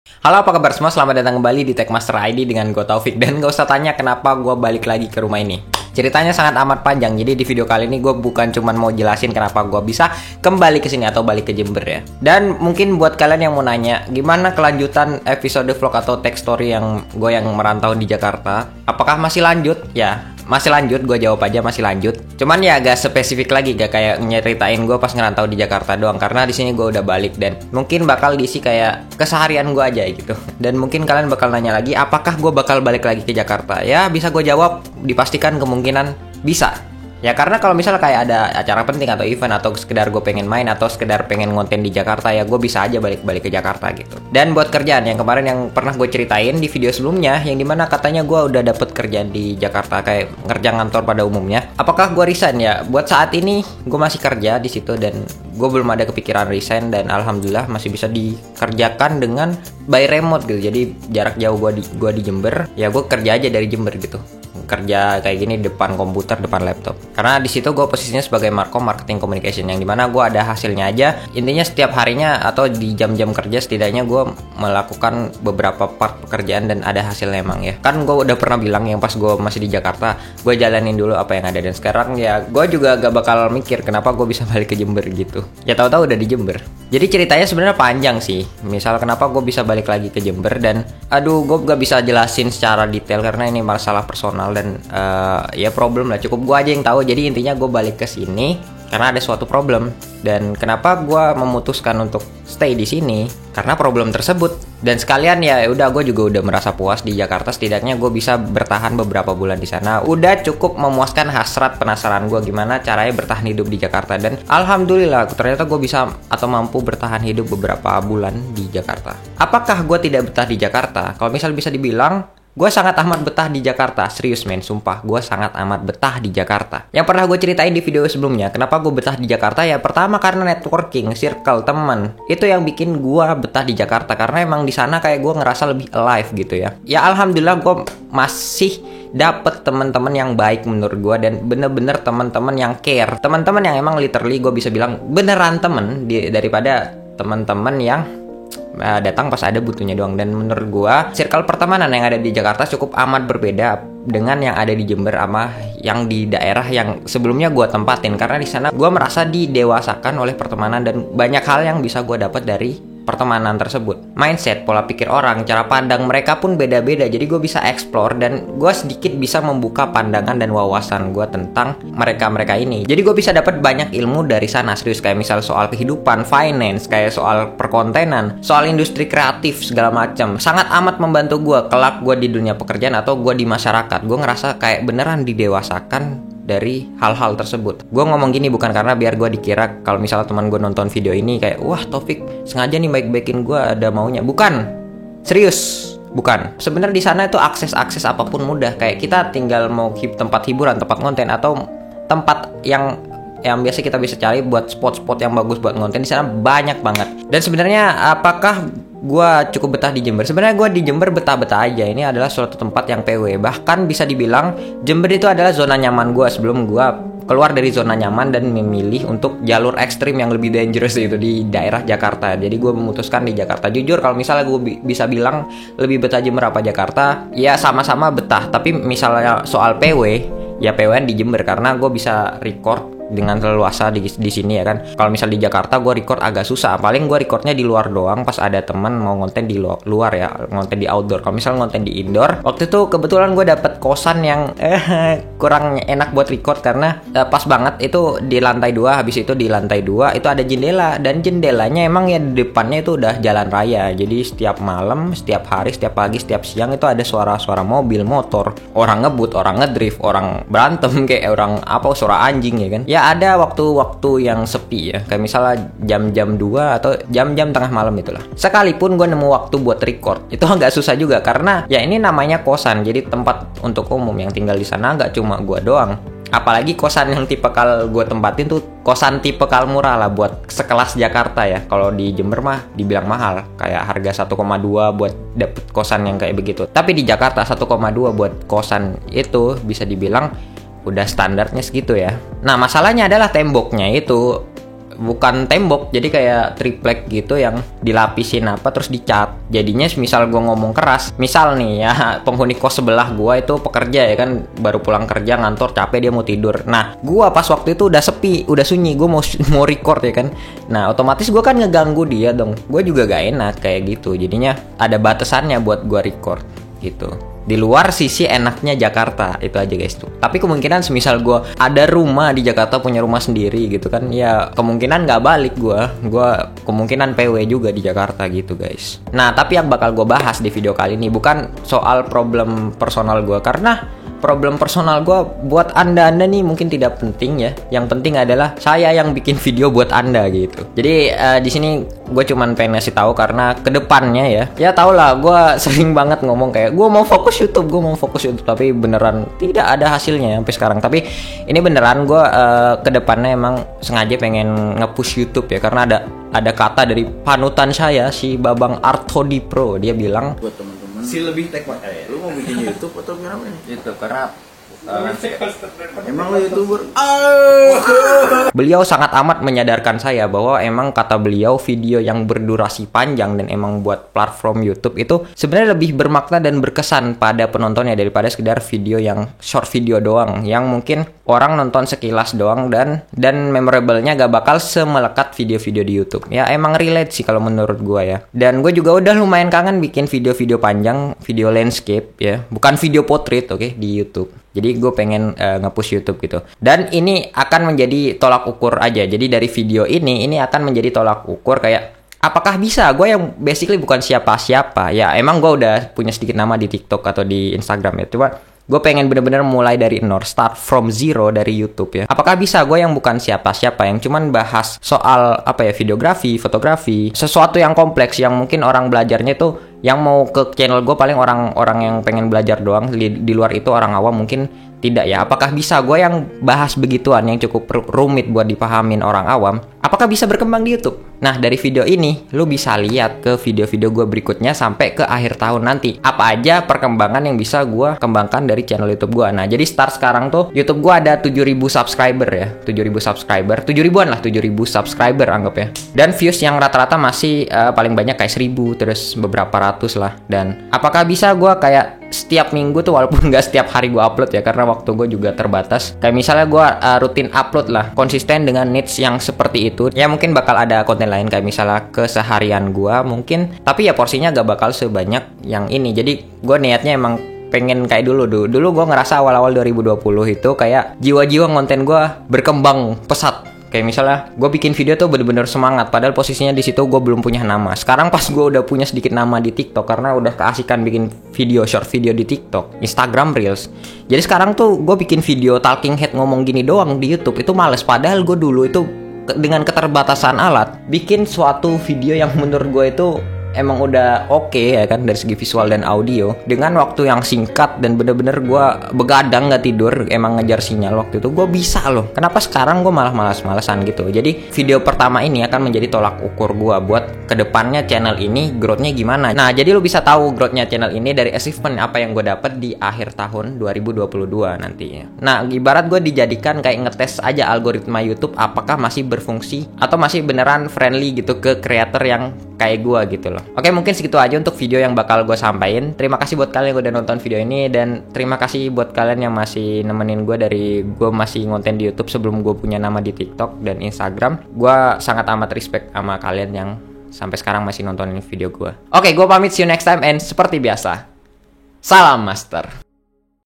Halo, apa kabar semua? Selamat datang kembali di Techmaster ID dengan gue Taufik. Dan gak usah tanya kenapa gue balik lagi ke rumah ini. Ceritanya sangat amat panjang, jadi di video kali ini gue bukan cuma mau jelasin kenapa gue bisa kembali ke sini atau balik ke Jember ya. Dan mungkin buat kalian yang mau nanya, gimana kelanjutan episode vlog atau tech story yang gue yang merantau di Jakarta? Apakah masih lanjut? Ya, masih lanjut, gue jawab aja masih lanjut. Cuman ya agak spesifik lagi, gak kayak nyeritain gue pas ngerantau di Jakarta doang, karena di sini gue udah balik dan mungkin bakal diisi kayak keseharian gue aja gitu. Dan mungkin kalian bakal nanya lagi, apakah gue bakal balik lagi ke Jakarta? Ya bisa gue jawab, dipastikan kemungkinan bisa. Ya karena kalau misalnya kayak ada acara penting atau event atau sekedar gue pengen main atau sekedar pengen ngonten di Jakarta, ya gue bisa aja balik-balik ke Jakarta gitu. Dan buat kerjaan yang kemarin yang pernah gue ceritain di video sebelumnya, yang dimana katanya gue udah dapet kerjaan di Jakarta kayak kerja kantor pada umumnya. Apakah gue resign ya? Buat saat ini gue masih kerja di situ dan gue belum ada kepikiran resign, dan alhamdulillah masih bisa dikerjakan dengan by remote gitu. Jadi jarak jauh gue di Jember, ya gue kerja aja dari Jember gitu. Kerja kayak gini depan komputer, depan laptop. Karena di situ gue posisinya sebagai marketing communication, yang dimana gue ada hasilnya aja. Intinya setiap harinya atau di jam-jam kerja setidaknya gue melakukan beberapa part pekerjaan dan ada hasilnya emang ya. Kan gue udah pernah bilang yang pas gue masih di Jakarta, gue jalanin dulu apa yang ada, dan sekarang ya gue juga gak bakal mikir kenapa gue bisa balik ke Jember gitu. Ya tahu-tahu udah di Jember. Jadi ceritanya sebenarnya panjang sih. Misal kenapa gue bisa balik lagi ke Jember, dan gue gak bisa jelasin secara detail karena ini masalah personal dan ya problem lah, cukup gue aja yang tahu. Jadi intinya gue balik ke sini karena ada suatu problem, dan kenapa gue memutuskan untuk stay di sini karena problem tersebut. Dan sekalian ya udah, gue juga udah merasa puas di Jakarta, setidaknya gue bisa bertahan beberapa bulan di sana. Udah cukup memuaskan hasrat penasaran gue gimana caranya bertahan hidup di Jakarta, dan alhamdulillah ternyata gue bisa atau mampu bertahan hidup beberapa bulan di Jakarta. Apakah gue tidak betah di Jakarta? Kalau misal bisa dibilang, gue sangat amat betah di Jakarta. Serius men, sumpah gue sangat amat betah di Jakarta. Yang pernah gue ceritain di video sebelumnya, kenapa gue betah di Jakarta ya pertama karena networking, circle, teman. Itu yang bikin gue betah di Jakarta, karena emang di sana kayak gue ngerasa lebih alive gitu ya. Ya alhamdulillah gue masih dapet teman-teman yang baik menurut gue, dan bener-bener teman-teman yang care, teman-teman yang emang literally gue bisa bilang beneran temen daripada teman-teman yang datang pas ada butuhnya doang. Dan menurut gua circle pertemanan yang ada di Jakarta cukup amat berbeda dengan yang ada di Jember sama yang di daerah yang sebelumnya gua tempatin, karena di sana gua merasa didewasakan oleh pertemanan dan banyak hal yang bisa gua dapat dari pertemanan tersebut. Mindset, pola pikir orang, cara pandang mereka pun beda-beda. Jadi gue bisa explore dan gue sedikit bisa membuka pandangan dan wawasan gue tentang mereka-mereka ini. Jadi gue bisa dapat banyak ilmu dari sana, serius. Kayak misal soal kehidupan, finance, kayak soal perkontenan, soal industri kreatif segala macam. Sangat amat membantu gue kelak gue di dunia pekerjaan atau gue di masyarakat. Gue ngerasa kayak beneran didewasakan dari hal-hal tersebut. Gue ngomong gini bukan karena biar gue dikira kalau misalnya teman gue nonton video ini kayak, wah Taufik sengaja nih baik-baikin gue, ada maunya. Bukan, serius, bukan. Sebenarnya di sana itu akses apapun mudah. Kayak kita tinggal mau tempat hiburan, tempat konten, atau tempat yang biasa kita bisa cari buat spot-spot yang bagus buat ngonten, di sana banyak banget. Dan sebenarnya apakah gue cukup betah di Jember? Sebenarnya gue di Jember betah-betah aja. Ini adalah suatu tempat yang PW. Bahkan bisa dibilang Jember itu adalah zona nyaman gue sebelum gue keluar dari zona nyaman dan memilih untuk jalur ekstrim yang lebih dangerous itu di daerah Jakarta. Jadi gue memutuskan di Jakarta. Jujur kalau misalnya gue bisa bilang lebih betah Jember apa Jakarta, ya sama-sama betah. Tapi misalnya soal PW, ya PWN di Jember karena gue bisa record dengan leluasa di sini ya kan. Kalau misal di Jakarta gue record agak susah, paling gue recordnya di luar doang pas ada teman mau ngonten di luar ya, ngonten di outdoor. Kalau misal ngonten di indoor, waktu itu kebetulan gue dapet kosan yang kurang enak buat record karena pas banget itu di lantai 2. Habis itu di lantai 2 itu ada jendela, dan jendelanya emang ya di depannya itu udah jalan raya. Jadi setiap malam, setiap hari, setiap pagi, setiap siang itu ada suara-suara mobil, motor, orang ngebut, orang ngedrift, orang berantem kayak orang apa, suara anjing ya kan. Ya ada waktu-waktu yang sepi ya, kayak misalnya jam-jam 2 atau jam-jam tengah malam itulah. Sekalipun gue nemu waktu buat record, itu agak susah juga karena ya ini namanya kosan, jadi tempat untuk umum. Yang tinggal di sana nggak cuma gue doang. Apalagi kosan yang tipikal gue tempatin tuh kosan tipikal murah lah buat sekelas Jakarta ya. Kalau di Jember mah dibilang mahal, kayak harga 1,2 buat dapet kosan yang kayak begitu. Tapi di Jakarta 1,2 buat kosan itu bisa dibilang udah standarnya segitu ya. Nah masalahnya adalah temboknya itu bukan tembok, jadi kayak triplek gitu yang dilapisin apa terus dicat. Jadinya misal gue ngomong keras, misal nih ya penghuni kos sebelah gue itu pekerja ya kan, baru pulang kerja ngantor capek dia mau tidur. Nah gue pas waktu itu udah sepi, udah sunyi, gue mau record ya kan. Nah otomatis gue kan ngeganggu dia dong, gue juga gak enak kayak gitu. Jadinya ada batasannya buat gue record gitu. Di luar sisi enaknya Jakarta itu aja guys tuh. Tapi kemungkinan semisal gue ada rumah di Jakarta, punya rumah sendiri gitu kan, ya kemungkinan nggak balik gue kemungkinan PW juga di Jakarta gitu guys. Nah tapi yang bakal gue bahas di video kali ini bukan soal problem personal gue, karena problem personal gue buat anda nih mungkin tidak penting ya. Yang penting adalah saya yang bikin video buat anda gitu. Jadi di sini gue cuman pengen ngasih tahu karena kedepannya ya tau lah, gue sering banget ngomong kayak gue mau fokus YouTube, tapi beneran tidak ada hasilnya sampai sekarang. Tapi ini beneran gue kedepannya emang sengaja pengen nge-push YouTube ya, karena ada kata dari panutan saya si Babang Arthodi Pro, dia bilang buat teman-teman si lebih teknik lu mau bikin YouTube atau gimana nih? YouTube karena emang lu YouTuber? Beliau sangat amat menyadarkan saya bahwa emang kata beliau video yang berdurasi panjang dan emang buat platform YouTube itu sebenarnya lebih bermakna dan berkesan pada penontonnya daripada sekedar video yang short video doang yang mungkin orang nonton sekilas doang dan memorable-nya gak bakal semelekat video-video di YouTube. Ya emang relate sih kalau menurut gue ya. Dan gue juga udah lumayan kangen bikin video-video panjang, video landscape ya, bukan video portrait di YouTube. Jadi gue pengen nge-push YouTube gitu. Dan ini akan menjadi tolak ukur aja. Jadi dari video ini akan menjadi tolak ukur kayak apakah bisa gue yang basically bukan siapa-siapa. Ya emang gue udah punya sedikit nama di TikTok atau di Instagram ya. Cuma gue pengen bener-bener mulai dari nol, start from zero dari YouTube ya. Apakah bisa gue yang bukan siapa-siapa, yang cuman bahas soal videografi, fotografi, sesuatu yang kompleks yang mungkin orang belajarnya tuh yang mau ke channel gue paling orang-orang yang pengen belajar doang, di luar itu orang awam mungkin tidak ya. Apakah bisa gue yang bahas begituan yang cukup rumit buat dipahamin orang awam, apakah bisa berkembang di YouTube? Nah dari video ini lu bisa lihat ke video-video gue berikutnya sampai ke akhir tahun nanti apa aja perkembangan yang bisa gue kembangkan dari channel YouTube gue. Nah jadi start sekarang tuh YouTube gue ada 7.000 subscriber ya, 7.000 subscriber, 7.000-an lah, 7.000 subscriber anggap ya. Dan views yang rata-rata masih paling banyak kayak 1.000, terus beberapa ratus lah. Dan apakah bisa gue kayak setiap minggu tuh, walaupun nggak setiap hari gue upload ya karena waktu gue juga terbatas, kayak misalnya gue rutin upload lah, konsisten dengan needs yang seperti itu ya, mungkin bakal ada konten lain kayak misalnya keseharian gue mungkin, tapi ya porsinya gak bakal sebanyak yang ini. Jadi gue niatnya emang pengen kayak dulu gue ngerasa awal-awal 2020 itu kayak jiwa-jiwa konten gue berkembang pesat. Kayak misalnya gue bikin video tuh bener-bener semangat, padahal posisinya di situ gue belum punya nama. Sekarang pas gue udah punya sedikit nama di TikTok karena udah keasikan bikin video, short video di TikTok, Instagram Reels. Jadi sekarang tuh gue bikin video talking head ngomong gini doang di YouTube itu males. Padahal gue dulu itu dengan keterbatasan alat bikin suatu video yang menurut gue itu emang udah oke ya kan dari segi visual dan audio, dengan waktu yang singkat dan bener-bener gue begadang gak tidur emang ngejar sinyal waktu itu gue bisa loh. Kenapa sekarang gue malah malas-malasan gitu? Jadi video pertama ini akan menjadi tolak ukur gue buat kedepannya channel ini growth-nya gimana. Nah jadi lo bisa tahu growth-nya channel ini dari achievement apa yang gue dapat di akhir tahun 2022 nantinya. Nah ibarat gue dijadikan kayak ngetes aja algoritma YouTube apakah masih berfungsi atau masih beneran friendly gitu ke creator yang kayak gue gitu loh. Oke, mungkin segitu aja untuk video yang bakal gue sampaikan. Terima kasih buat kalian yang udah nonton video ini, dan terima kasih buat kalian yang masih nemenin gue dari gue masih ngonten di YouTube sebelum gue punya nama di TikTok dan Instagram. Gue sangat amat respect sama kalian yang sampai sekarang masih nontonin video gue. Oke, gue pamit, see you next time, and seperti biasa, salam master.